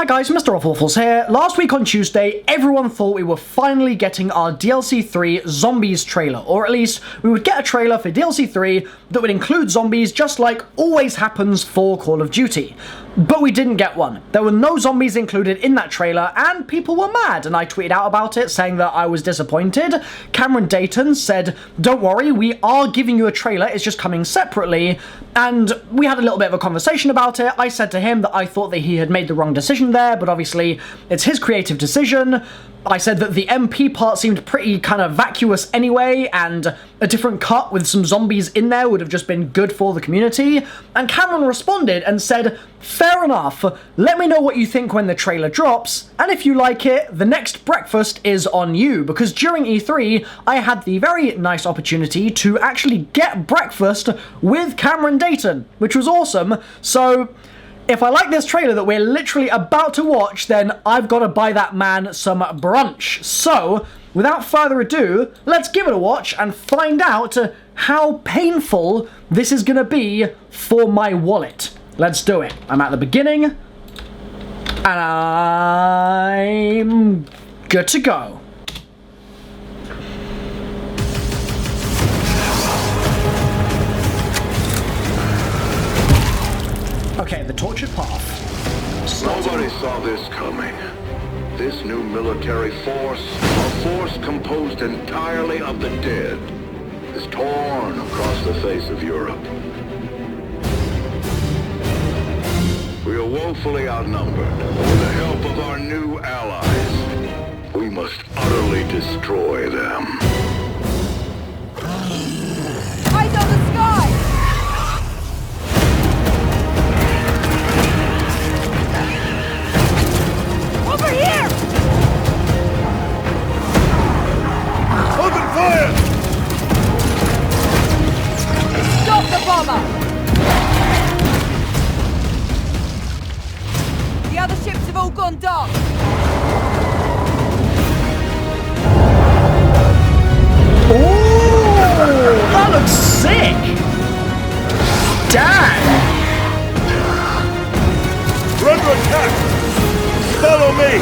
Hi guys, MrRoflWaffles here. Last week on Tuesday, everyone thought we were finally getting our DLC 3 Zombies trailer, or at least we would get a trailer for DLC 3 that would include zombies just like always happens for Call of Duty. But we didn't get one. There were no zombies included in that trailer, and people were mad, and I tweeted out about it saying that I was disappointed. Cameron Dayton said, "Don't worry, we are giving you a trailer, it's just coming separately," and we had a little bit of a conversation about it. I said to him that I thought that he had made the wrong decision there, but obviously it's his creative decision. I said that the MP part seemed pretty kind of vacuous anyway, and a different cut with some zombies in there would have just been good for the community. And Cameron responded and said, "Fair enough, let me know what you think when the trailer drops, and if you like it, the next breakfast is on you," because during E3, I had the very nice opportunity to actually get breakfast with Cameron Dayton, which was awesome. So if I like this trailer that we're literally about to watch, then I've got to buy that man some brunch. So, without further ado, let's give it a watch and find out how painful this is going to be for my wallet. Let's do it. I'm at the beginning, and I'm good to go. Okay, the tortured path. Nobody saw this coming. This new military force, a force composed entirely of the dead, is torn across the face of Europe. We are woefully outnumbered. With the help of our new allies, we must utterly destroy them. Eyes on the sky! Over here! Open fire! Stop the bomber! The other ships have all gone dark. Ooh, that looks sick! Damn! Run to attack! Follow me!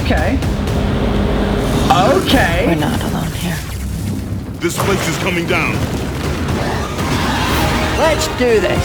Okay. Okay. We're not alone here. This place is coming down. Let's do this.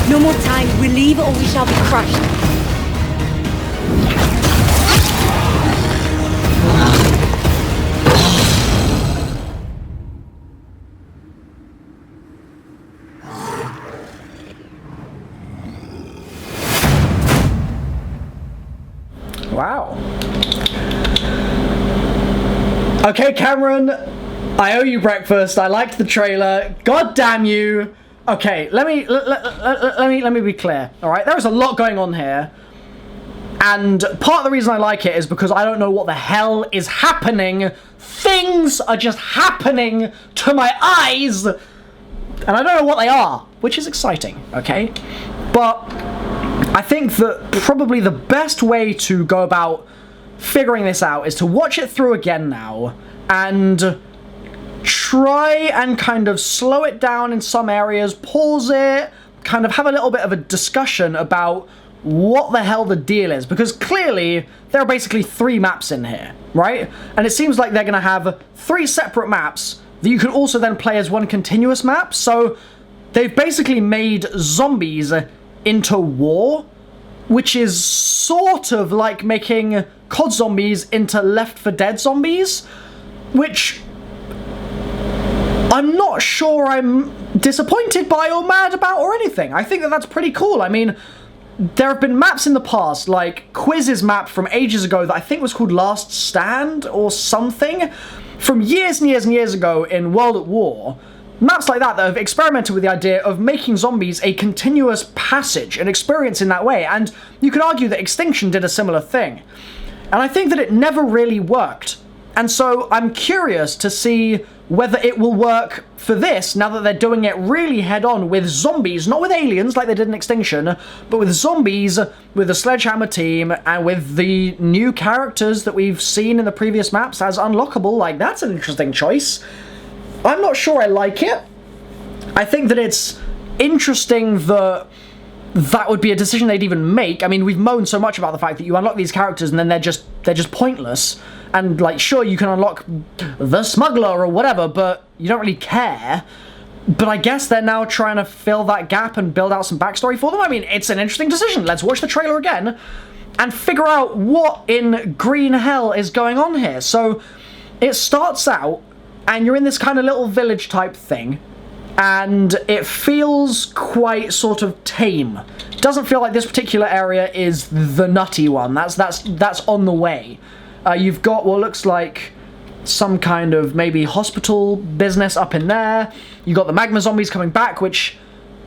No more time. We leave or we shall be crushed. Wow. Okay, Cameron, I owe you breakfast. I liked the trailer. God damn you. Okay, let me be clear. All right, there is a lot going on here, and part of the reason I like it is because I don't know what the hell is happening. Things are just happening to my eyes, and I don't know what they are, which is exciting. Okay, but I think that probably the best way to go about figuring this out is to watch it through again now and try and kind of slow it down in some areas, pause it, kind of have a little bit of a discussion about what the hell the deal is, because clearly there are basically 3 maps in here, right? And it seems like they're going to have 3 separate maps that you can also then play as one continuous map, so they've basically made zombies into war, which is sort of like making COD zombies into Left 4 Dead zombies, which I'm not sure I'm disappointed by or mad about or anything. I think that that's pretty cool. I mean, there have been maps in the past, like Quiz's map from ages ago that I think was called Last Stand or something, from years and years and years ago in World at War. Maps like that have experimented with the idea of making zombies a continuous passage, an experience in that way, and you could argue that Extinction did a similar thing. And I think that it never really worked. And so I'm curious to see whether it will work for this, now that they're doing it really head-on with zombies, not with aliens like they did in Extinction, but with zombies, with the Sledgehammer team, and with the new characters that we've seen in the previous maps as unlockable. Like, that's an interesting choice. I'm not sure I like it. I think that it's interesting that that would be a decision they'd even make. I mean, we've moaned so much about the fact that you unlock these characters and then they're just pointless. And, like, sure, you can unlock the smuggler or whatever, but you don't really care. But I guess they're now trying to fill that gap and build out some backstory for them. I mean, it's an interesting decision. Let's watch the trailer again and figure out what in green hell is going on here. So, it starts out, and you're in this kind of little village type thing, and it feels quite sort of tame. Doesn't feel like this particular area is the nutty one. That's on the way. You've got what looks like some kind of maybe hospital business up in there. You've got the magma zombies coming back, which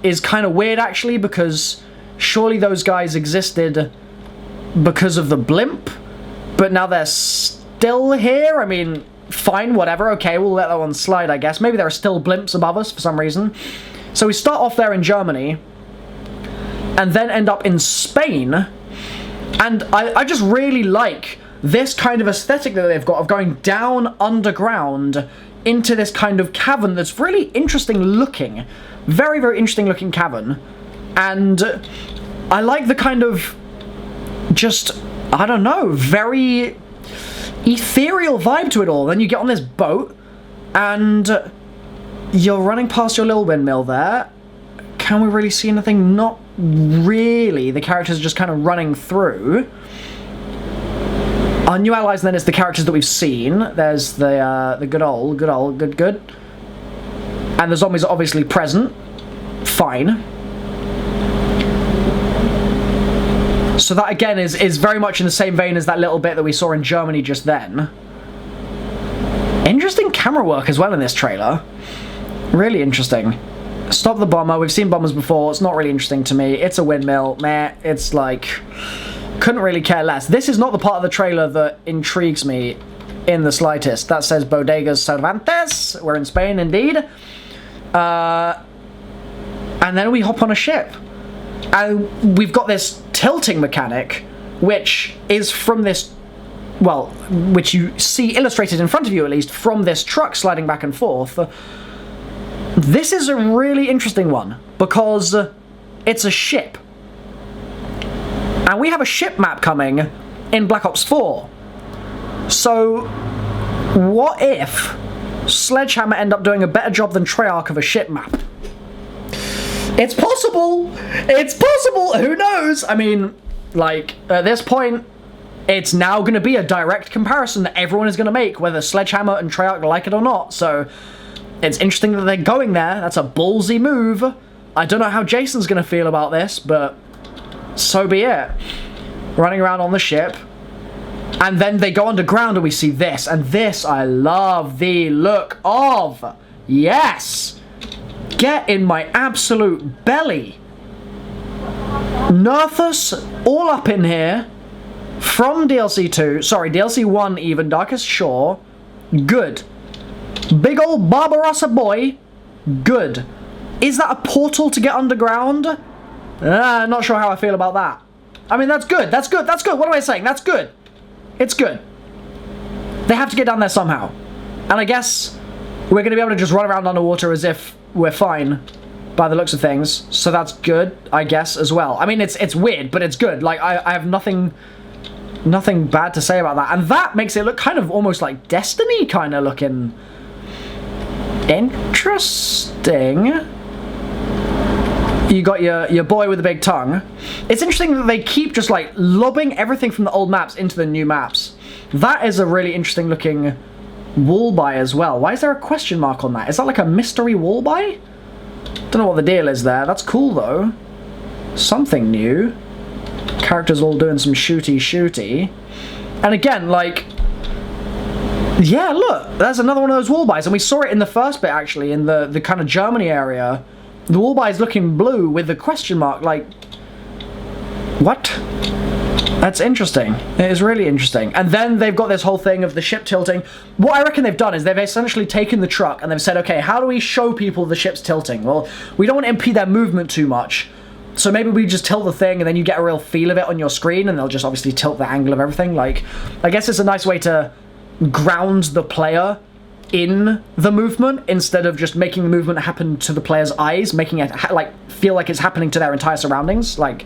is kind of weird actually, because surely those guys existed because of the blimp, but now they're still here. I mean, fine, whatever, okay, we'll let that one slide, I guess. Maybe there are still blimps above us for some reason. So we start off there in Germany, and then end up in Spain, and I just really like this kind of aesthetic that they've got of going down underground into this kind of cavern that's really interesting looking. Very, very interesting looking cavern. And I like the kind of just, I don't know, very ethereal vibe to it all. Then you get on this boat and you're running past your little windmill there. Can we really see anything? Not really. The characters are just kind of running through. Our new allies then is the characters that we've seen. There's the good. And the zombies are obviously present. Fine. So that again is very much in the same vein as that little bit that we saw in Germany just then. Interesting camera work as well in this trailer. Really interesting. Stop the bomber. We've seen bombers before. It's not really interesting to me. It's a windmill. Meh. It's like, couldn't really care less. This is not the part of the trailer that intrigues me in the slightest. That says Bodegas Cervantes. We're in Spain, indeed. And then we hop on a ship. And we've got this tilting mechanic, which is from this, well, which you see illustrated in front of you at least, from this truck sliding back and forth. This is a really interesting one, because it's a ship. And we have a ship map coming in Black Ops 4. So, what if Sledgehammer end up doing a better job than Treyarch of a ship map? It's possible! It's possible! Who knows? I mean, like, at this point, it's now going to be a direct comparison that everyone is going to make, whether Sledgehammer and Treyarch like it or not. So, it's interesting that they're going there. That's a ballsy move. I don't know how Jason's going to feel about this, but so be it. Running around on the ship. And then they go underground and we see this. And this I love the look of. Yes! Get in my absolute belly. Nerthus all up in here. From DLC 2. Sorry, DLC 1 even. Darkest Shore. Good. Big old Barbarossa boy. Good. Is that a portal to get underground? Not sure how I feel about that. I mean, that's good. That's good. That's good. What am I saying? That's good. It's good. They have to get down there somehow. And I guess we're going to be able to just run around underwater as if we're fine by the looks of things. So that's good, I guess, as well. I mean, it's weird, but it's good. Like, I have nothing bad to say about that. And that makes it look kind of almost like Destiny kind of looking. Interesting. You got your boy with the big tongue. It's interesting that they keep just like lobbing everything from the old maps into the new maps. That is a really interesting looking wall buy as well. Why is there a question mark on that? Is that like a mystery wall buy? Don't know what the deal is there. That's cool though. Something new. Characters all doing some shooty. And again, like, yeah, look, there's another one of those wall buys, and we saw it in the first bit actually, in the kind of Germany area. The wall buy is looking blue with the question mark, like, what? That's interesting. It is really interesting. And then they've got this whole thing of the ship tilting. What I reckon they've done is they've essentially taken the truck and they've said, okay, how do we show people the ship's tilting? Well, we don't want to impede their movement too much. So maybe we just tilt the thing and then you get a real feel of it on your screen and they'll just obviously tilt the angle of everything. Like, I guess it's a nice way to ground the player in the movement instead of just making the movement happen to the player's eyes, making it like feel like it's happening to their entire surroundings. Like,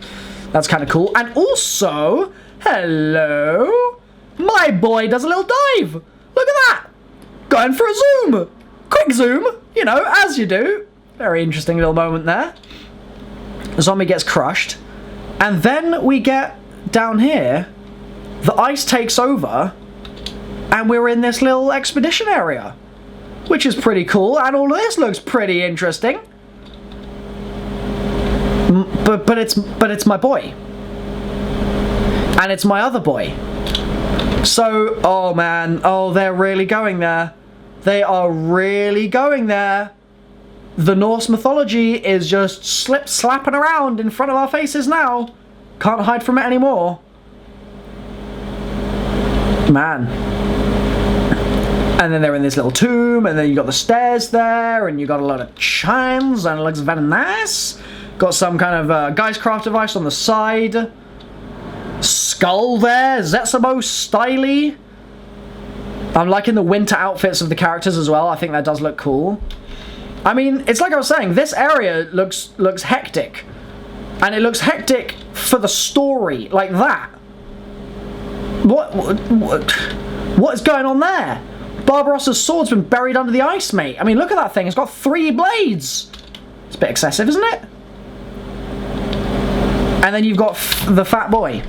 that's kind of cool. And also, hello, my boy does a little dive. Look at that. Going for a zoom. Quick zoom, you know, as you do. Very interesting little moment there. The zombie gets crushed. And then we get down here, the ice takes over, and we're in this little expedition area, which is pretty cool. And all of this looks pretty interesting. But it's my boy. And it's my other boy. So, oh man, oh, they're really going there. They are really going there. The Norse mythology is just slapping around in front of our faces now. Can't hide from it anymore. Man. And then they're in this little tomb, and then you got the stairs there, and you got a lot of chimes, and it looks very nice. Got some kind of Geistcraft device on the side. Skull there, Zetsamo styly. I'm liking the winter outfits of the characters as well. I think that does look cool. I mean, it's like I was saying, this area looks hectic. And it looks hectic for the story, like that. What is going on there? Barbarossa's sword's been buried under the ice, mate. I mean, look at that thing. It's got 3 blades. It's a bit excessive, isn't it? And then you've got the fat boy.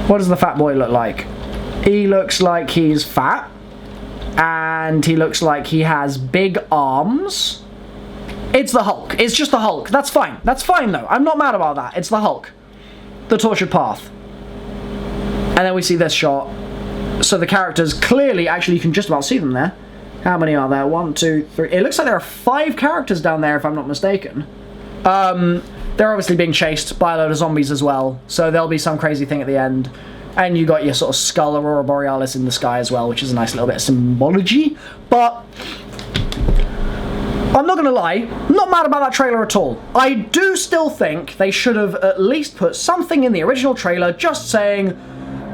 What does the fat boy look like? He looks like he's fat. And he looks like he has big arms. It's the Hulk. It's just the Hulk. That's fine. That's fine, though. I'm not mad about that. It's the Hulk. The tortured path. And then we see this shot. So the characters clearly, actually, you can just about see them there. How many are there? 1, 2, 3. It looks like there are 5 characters down there, if I'm not mistaken. They're obviously being chased by a load of zombies as well. So there'll be some crazy thing at the end. And you got your sort of skull Aurora Borealis in the sky as well, which is a nice little bit of symbology. But I'm not going to lie, I'm not mad about that trailer at all. I do still think they should have at least put something in the original trailer just saying,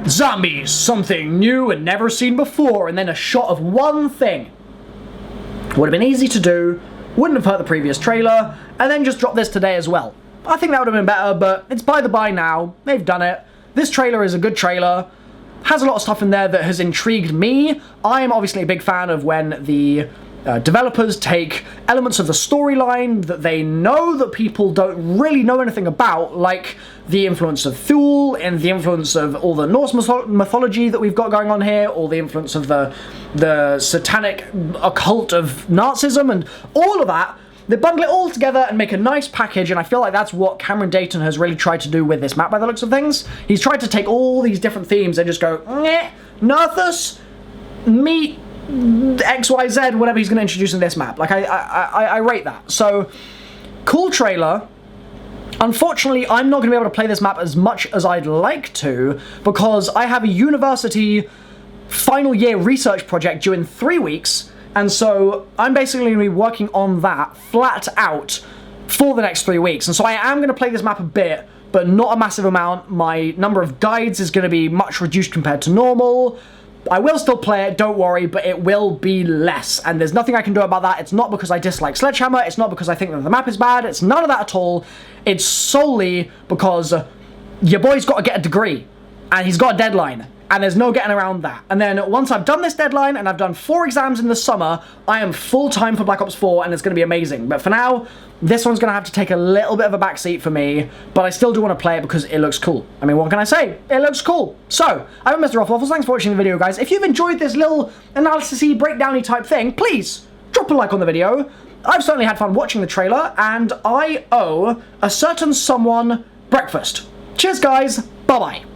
zombies, something new and never seen before, and then a shot of one thing. Would have been easy to do, wouldn't have hurt the previous trailer, and then just drop this today as well. I think that would have been better, but it's by the by now. They've done it. This trailer is a good trailer. Has a lot of stuff in there that has intrigued me. I am obviously a big fan of when the developers take elements of the storyline that they know that people don't really know anything about, like the influence of Thule and the influence of all the Norse mythology that we've got going on here, or the influence of the satanic occult of Nazism and all of that. They bundle it all together and make a nice package, and I feel like that's what Cameron Dayton has really tried to do with this map by the looks of things. He's tried to take all these different themes and just go, Neh, Nerthus, meet XYZ, whatever he's going to introduce in this map. Like, I rate that. So, cool trailer. Unfortunately, I'm not going to be able to play this map as much as I'd like to, because I have a university final year research project due in 3 weeks, and so I'm basically going to be working on that flat out for the next 3 weeks. And so I am going to play this map a bit, but not a massive amount. My number of guides is going to be much reduced compared to normal. I will still play it, don't worry, but it will be less. And there's nothing I can do about that. It's not because I dislike Sledgehammer. It's not because I think that the map is bad. It's none of that at all. It's solely because your boy's got to get a degree. And he's got a deadline. And there's no getting around that. And then once I've done this deadline and I've done 4 exams in the summer, I am full-time for Black Ops 4 and it's going to be amazing. But for now, this one's going to have to take a little bit of a backseat for me, but I still do want to play it because it looks cool. I mean, what can I say? It looks cool. So, I'm MrRoflWaffles. Thanks for watching the video, guys. If you've enjoyed this little analysis-y, breakdown-y type thing, please drop a like on the video. I've certainly had fun watching the trailer, and I owe a certain someone breakfast. Cheers, guys. Bye-bye.